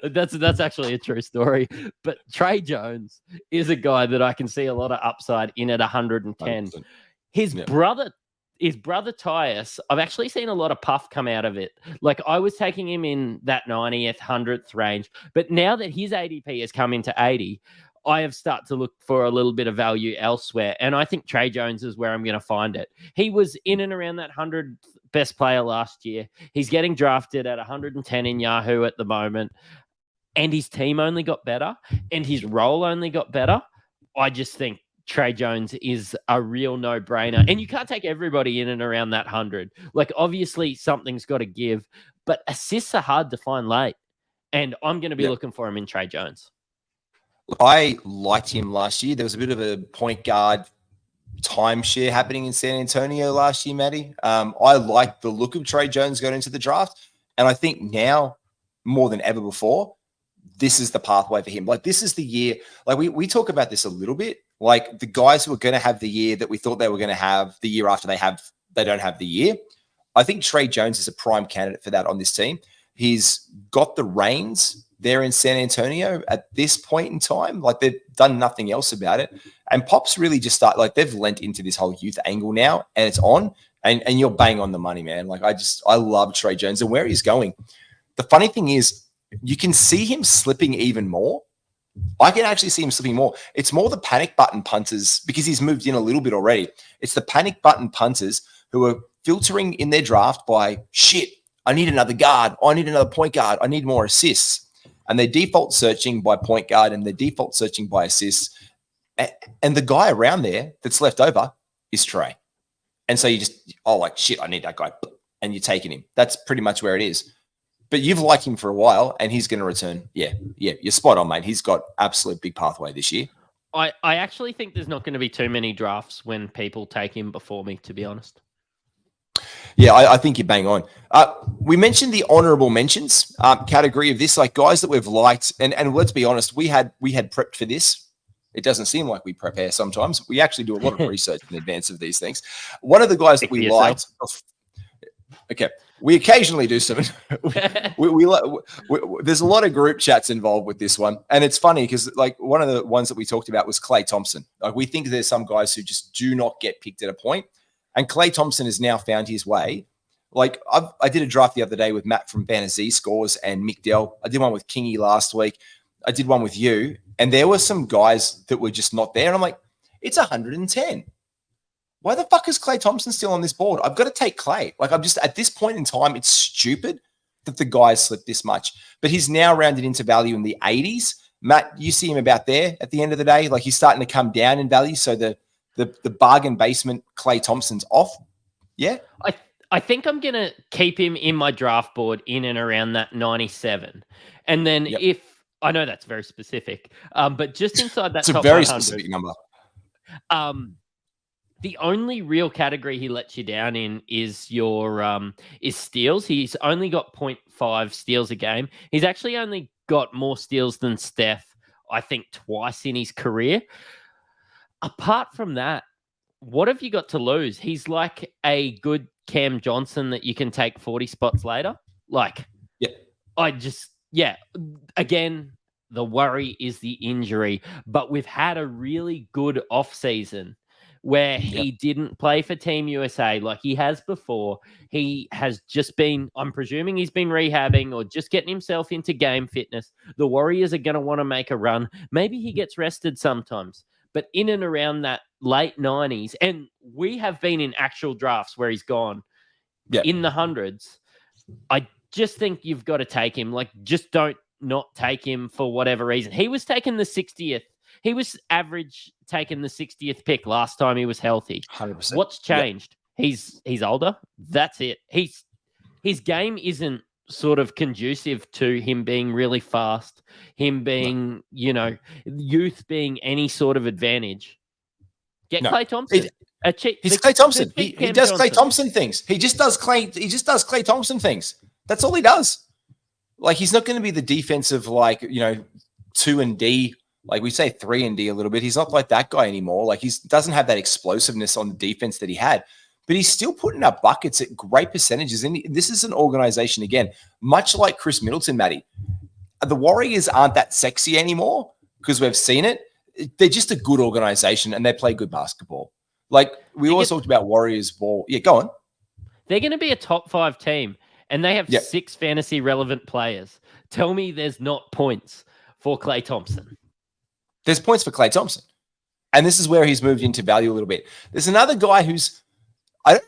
That's actually a true story. But Trey Jones is a guy that I can see a lot of upside in at 110. 100%. His brother Tyus, I've actually seen a lot of puff come out of it. Like I was taking him in that 90th, 100th range. But now that his ADP has come into 80, I have started to look for a little bit of value elsewhere. And I think Trey Jones is where I'm going to find it. He was in and around that 100th best player last year. He's getting drafted at 110 in Yahoo at the moment. And his team only got better and his role only got better. I just think Trey Jones is a real no-brainer. And you can't take everybody in and around that 100. Like, obviously, something's got to give. But assists are hard to find late. And I'm going to be looking for him in Trey Jones. I liked him last year. There was a bit of a point guard timeshare happening in San Antonio last year, Matty. I liked the look of Trey Jones going into the draft. And I think now, more than ever before, this is the pathway for him. Like, this is the year. Like, we talk about this a little bit. Like, the guys who are going to have the year that we thought they were going to have the year after they don't have the year. I think Trey Jones is a prime candidate for that on this team. He's got the reins there in San Antonio at this point in time. Like, they've done nothing else about it. And Pop's really just they've lent into this whole youth angle now, and it's on, and you're bang on the money, man. Like, I love Trey Jones and where he's going. The funny thing is, you can see him slipping even more. I can actually see him slipping more. It's more the panic button punters, because he's moved in a little bit already. It's the panic button punters who are filtering in their draft by, shit, I need another guard. I need another point guard. I need more assists. And they default searching by point guard and they default searching by assists. And the guy around there that's left over is Trey. And so you just, shit, I need that guy. And you're taking him. That's pretty much where it is. But you've liked him for a while and he's going to return. Yeah, you're spot on, mate. He's got absolute big pathway this year. I actually think there's not going to be too many drafts when people take him before me, to be honest. Yeah, I think you're bang on. We mentioned the honourable mentions category of this, like guys that we've liked, and let's be honest, we had prepped for this. It doesn't seem like we prepare sometimes. We actually do a lot of research in advance of these things. One of the guys that we liked. Okay, we occasionally do some. There's a lot of group chats involved with this one, and it's funny because like one of the ones that we talked about was Klay Thompson. Like we think there's some guys who just do not get picked at a point. And Klay Thompson has now found his way. Like I did a draft the other day with Matt from Fantasy Scores and Mick Dell. I did one with Kingy last week. I did one with you. And there were some guys that were just not there. And I'm like, it's 110. Why the fuck is Klay Thompson still on this board? I've got to take Klay. Like I'm just at this point in time, it's stupid that the guy slipped this much. But he's now rounded into value in the 80s. Matt, you see him about there at the end of the day. Like he's starting to come down in value. So the bargain basement Klay Thompson's off. Yeah. I think I'm going to keep him in my draft board in and around that 97. And then if I know that's very specific, but just inside that it's top a very 100, specific number. The only real category he lets you down in is your is steals. He's only got 0.5 steals a game. He's actually only got more steals than Steph, I think, twice in his career. Apart from that, what have you got to lose? He's like a good Cam Johnson that you can take 40 spots later. Like, again, the worry is the injury, but we've had a really good offseason where he didn't play for Team USA like he has before. He has just been, I'm presuming he's been rehabbing or just getting himself into game fitness. The Warriors are going to want to make a run. Maybe he gets rested sometimes. But in and around that late 90s, and we have been in actual drafts where he's gone in the hundreds, I just think you've got to take him. Like, just don't not take him for whatever reason. He was taking the 60th. He was average taking the 60th pick last time he was healthy. 100%. What's changed? He's older. That's it. His game isn't sort of conducive to him being really fast, him being, youth being any sort of advantage. Klay Thompson. He's Klay Thompson. He does Klay Thompson things. He just does Klay Thompson things. That's all he does. Like he's not going to be the defensive 2 and D. Like we say 3 and D a little bit. He's not like that guy anymore. Like he doesn't have that explosiveness on the defense that he had. But he's still putting up buckets at great percentages. And this is an organization, again, much like Chris Middleton, Matty. The Warriors aren't that sexy anymore because we've seen it. They're just a good organization and they play good basketball. Like we always talked about Warriors ball. Yeah, go on. They're going to be a top 5 team and they have 6 fantasy relevant players. Tell me there's not points for Klay Thompson. There's points for Klay Thompson. And this is where he's moved into value a little bit. There's another guy who's I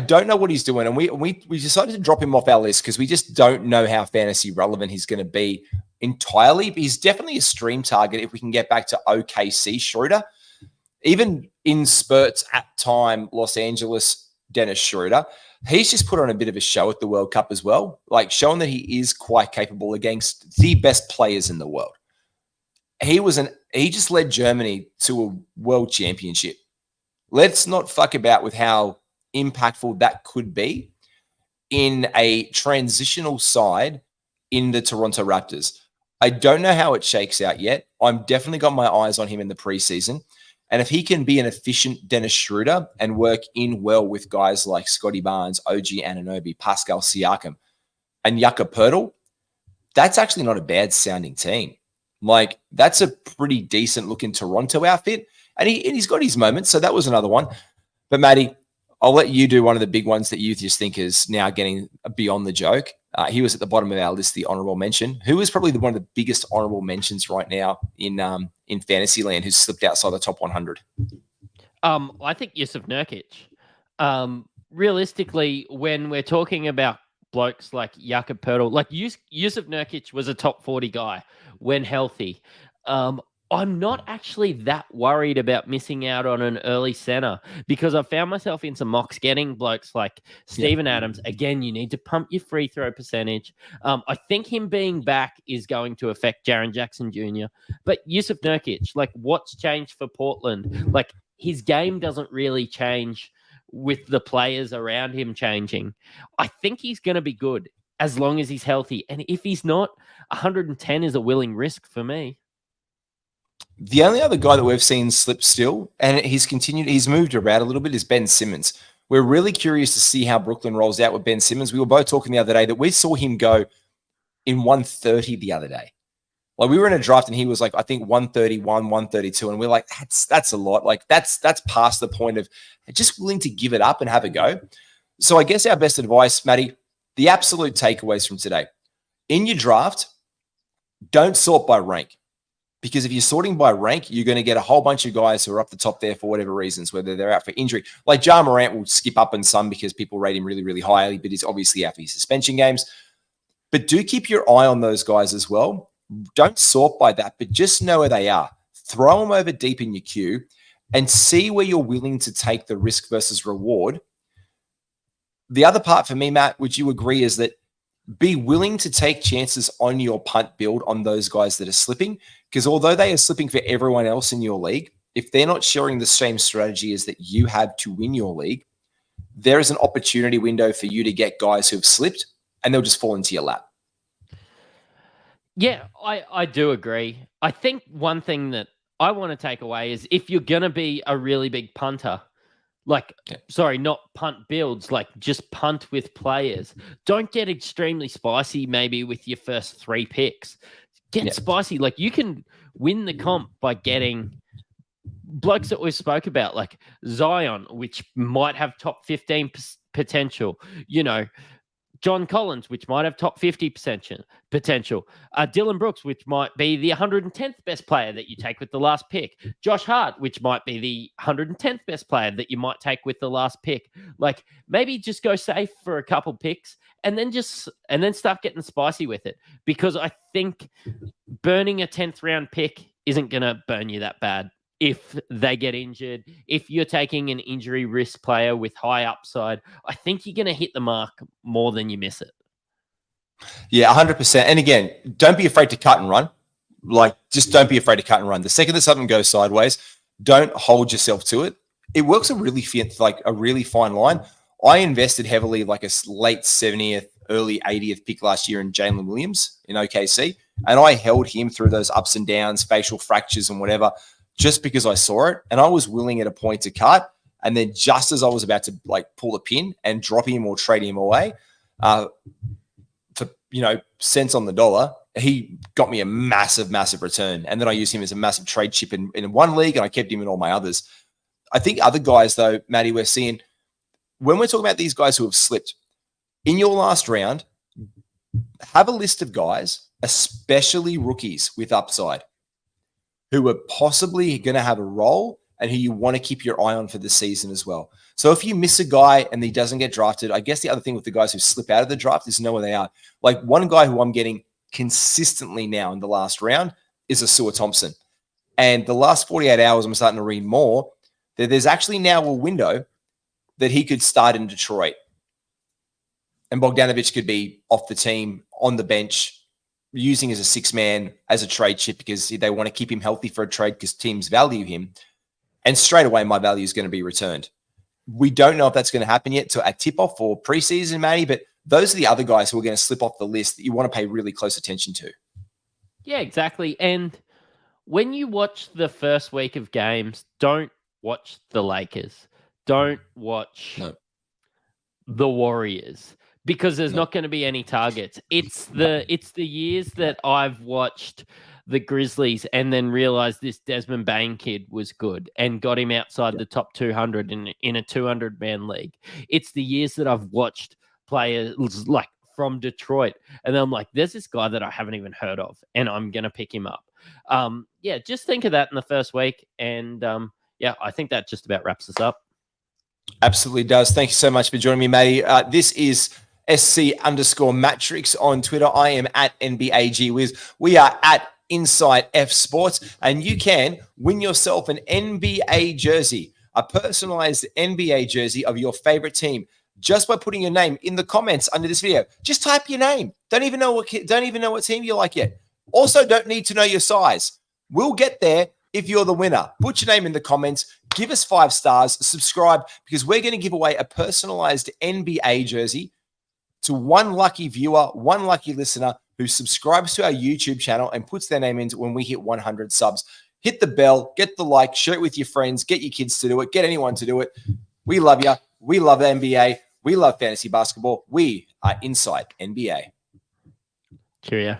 don't know what he's doing, and we decided to drop him off our list because we just don't know how fantasy relevant he's going to be entirely. But he's definitely a stream target if we can get back to OKC Schroeder. Even in spurts at time, Los Angeles Dennis Schroeder, he's just put on a bit of a show at the World Cup as well, like showing that he is quite capable against the best players in the world. He just led Germany to a world championship. Let's not fuck about with how impactful that could be in a transitional side in the Toronto Raptors. I don't know how it shakes out yet. I'm definitely got my eyes on him in the preseason. And if he can be an efficient Dennis Schroeder and work in well with guys like Scotty Barnes, OG Anunoby, Pascal Siakam, and Yucca Poeltl, that's actually not a bad sounding team. Like, that's a pretty decent looking Toronto outfit. And he's got his moments. So that was another one. But Matty, I'll let you do one of the big ones that you just think is now getting beyond the joke. He was at the bottom of our list, the honourable mention. Who is probably one of the biggest honourable mentions right now in fantasy land who's slipped outside the top 100? I think Yusuf Nurkic. Realistically, when we're talking about blokes like Yucca Poeltl, like Yusuf Nurkic was a top 40 guy when healthy. I'm not actually that worried about missing out on an early center because I found myself in some mocks getting blokes like Steven Adams. Again, you need to pump your free throw percentage. I think him being back is going to affect Jaren Jackson Jr. But Yusuf Nurkic, like what's changed for Portland? Like his game doesn't really change with the players around him changing, I think he's going to be good as long as he's healthy. And if he's not, 110 is a willing risk for me. The only other guy that we've seen slip still, and he's moved around a little bit, is Ben Simmons. We're really curious to see how Brooklyn rolls out with Ben Simmons. We were both talking the other day that we saw him go in 130 the other day. Like, we were in a draft and he was like, I think 131, 132. And we're like, that's a lot. Like, that's past the point of just willing to give it up and have a go. So I guess our best advice, Matty, the absolute takeaways from today. In your draft, don't sort by rank. Because if you're sorting by rank, you're going to get a whole bunch of guys who are up the top there for whatever reasons, whether they're out for injury. Like Ja Morant will skip up in some because people rate him really, really highly, but he's obviously out for his suspension games. But do keep your eye on those guys as well. Don't sort by that, but just know where they are. Throw them over deep in your queue and see where you're willing to take the risk versus reward. The other part for me, Matt, would you agree, is that be willing to take chances on your punt build on those guys that are slipping, because although they are slipping for everyone else in your league, if they're not sharing the same strategy as that you have to win your league, there is an opportunity window for you to get guys who have slipped and they'll just fall into your lap. Yeah, I do agree. I think one thing that I want to take away is if you're going to be a really big punter, not punt builds, like just punt with players. Don't get extremely spicy maybe with your first 3 picks. Get spicy. Like, you can win the comp by getting blokes that we spoke about, like Zion, which might have top 15 potential, John Collins, which might have top 50 potential. Dylan Brooks, which might be the 110th best player that you take with the last pick. Josh Hart, which might be the 110th best player that you might take with the last pick. Like, maybe just go safe for a couple picks and then start getting spicy with it. Because I think burning a 10th round pick isn't going to burn you that bad. If they get injured, if you're taking an injury risk player with high upside, I think you're going to hit the mark more than you miss it. Yeah, 100%. And again, don't be afraid to cut and run. Like, just don't be afraid to cut and run. The second that something goes sideways, don't hold yourself to it. It works a really fine line. I invested heavily, like a late 70th, early 80th pick last year in Jalen Williams in OKC. And I held him through those ups and downs, facial fractures and whatever, just because I saw it, and I was willing at a point to cut. And then just as I was about to pull the pin and drop him or trade him away for, cents on the dollar, he got me a massive, massive return. And then I used him as a massive trade chip in one league, and I kept him in all my others. I think other guys, though, Matty, we're seeing, when we're talking about these guys who have slipped, in your last round, have a list of guys, especially rookies with upside, who are possibly going to have a role and who you want to keep your eye on for the season as well. So if you miss a guy and he doesn't get drafted, I guess the other thing with the guys who slip out of the draft is know where they are. Like, one guy who I'm getting consistently now in the last round is Asua Thompson. And the last 48 hours, I'm starting to read more, that there's actually now a window that he could start in Detroit. And Bogdanovic could be off the team, on the bench, using as a 6-man, as a trade chip, because they want to keep him healthy for a trade because teams value him. And straight away, my value is going to be returned. We don't know if that's going to happen yet at tip-off or preseason, Matty, but those are the other guys who are going to slip off the list that you want to pay really close attention to. Yeah, exactly. And when you watch the first week of games, don't watch the Lakers. Don't watch the Warriors. Because there's not going to be any targets. It's the years that I've watched the Grizzlies and then realized this Desmond Bain kid was good and got him outside the top 200 in a 200-man league. It's the years that I've watched players like from Detroit, and then I'm like, there's this guy that I haven't even heard of, and I'm going to pick him up. Just think of that in the first week, and I think that just about wraps us up. Absolutely does. Thank you so much for joining me, Matty. This is SC_Mattrix on Twitter. I am at NBAGWiz. We are at Inside F Sports, and you can win yourself an NBA jersey, a personalized NBA jersey of your favorite team, just by putting your name in the comments under this video. Just type your name. Don't even know what team you like yet. Also, don't need to know your size. We'll get there if you're the winner. Put your name in the comments. Give us 5 stars, subscribe, because we're going to give away a personalized NBA jersey to one lucky viewer, one lucky listener who subscribes to our YouTube channel and puts their name in when we hit 100 subs. Hit the bell, get the like, share it with your friends, get your kids to do it, get anyone to do it. We love you. We love the NBA. We love fantasy basketball. We are Inside NBA. Cheerio.